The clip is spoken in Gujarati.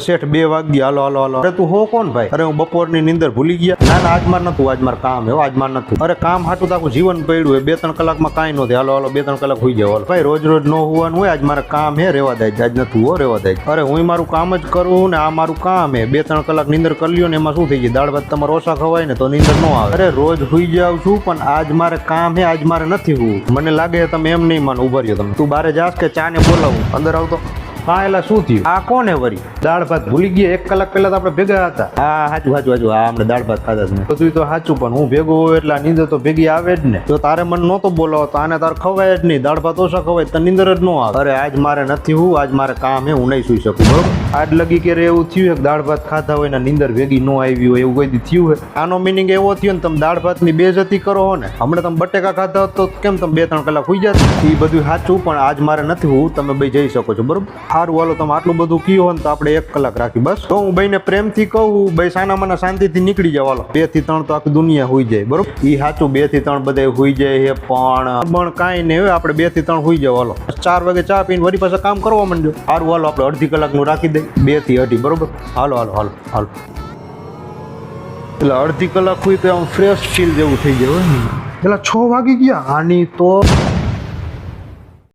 શેઠ 2 વાગ્યા, હાલો હાલો હાલો. અરે તું હો કોણ ભાઈ? અરે હું બપોરની નીંદર ભૂલી ગયા. ના ના આજ માર નતું, આજ માર કામ હે, આજ માર નતું. અરે કામ હાટું તો આખું જીવન પડ્યું હોય, 2-3 કલાકમાં કાંઈ નો થાય. હાલો હાલો 2-3 કલાક હોઈ જાવ. હાલો ભાઈ રોજ રોજ નો હોવાનું હોય, આજ મારે કામ હે, રેવા દે. આજ નતું હો, રેવા દે. અરે હું મારું કામ જ કરું ને આ મારું કામ હે. 2-3 કલાક નીંદર કરી લ્યો ને એમાં શું થઈ જાય? દાળ ભાત તમારે ઓછા ખવાય ને તો નીંદર નો આવે. અરે રોજ હોઈ જાવ છું પણ આજ મારે કામ હે, આજ મારે નથી હોવું. મને લાગે તમે એમ નહીં માનો. ઉભા રહ્યો તમે. તું બારે જાસ કે ચા ને બોલાવું? અંદર આવતો. હા એલા શું થયું? આ કોને વરી? દાળ ભાત ભૂલી ગયા? 1 કલાક પહેલા તો આપણે ભેગા હતા. હા હાચું હાચું હાચું. હા આપણે દાળ ભાત ખાધા જ ને. બધું તો સાચું પણ હું ભેગો હોય એટલે નીંદર તો ભેગી આવે જ ને. તો તારે મને નહોતો બોલાવો તો આને તારે ખવાય જ નહીં. દાળ ભાત ઓછા ખવાય તો નીંદર જ ન આવે. અરે આજ મારે નથી હું, આજ મારે કામ હે, હું નહીં સુઈ શકું. બરોબર? આજ લગી કે એવું થયું કે દાળ ભાત ખાધા હોય ને નીંદર ભેગી ન આવી હોય એવું કોઈ દી થયું હે? આનો મિનિંગ એવો થયો ને તમે દાળ ભાતની બેઇજ્જતી કરો હો ને. હમણાં તમે બટેકા ખાધા હોત તો કેમ તમે 2-3 કલાક સુઈ જાત? એ બધું સાચું પણ આજ મારે નથી હું. તમે બે જઈ શકો છો. બરોબર? સારું હાલો તમે આટલું બધું કયો ને તો આપણે 1 કલાક રાખી બસ. તો હું ભાઈને પ્રેમથી કહું ભાઈ સાના માના શાંતિથી નીકળી જાવ. હાલો 2 થી 3 તો આખી દુનિયા હોઈ જાય. બરોબર? એ સાચું 2 થી 3 બધા હોઈ જાય પણ કાંઈ નહીં હોય. આપણે 2 થી 3 હોઈ જાવ. હાલો 4 વાગે ચા પીને વળી પાછા કામ કરવા માંડ્યો. સારું હાલો આપણે અડધી કલાકનું રાખી દઈએ. 2 થી 2:30. બરોબર? હાલો હાલો હાલો હાલો. એટલે અડધી કલાક હોય તો આમ ફ્રેશ ફીલ જેવું થઈ જાય. પેલા 6 વાગી ગયા. આની તો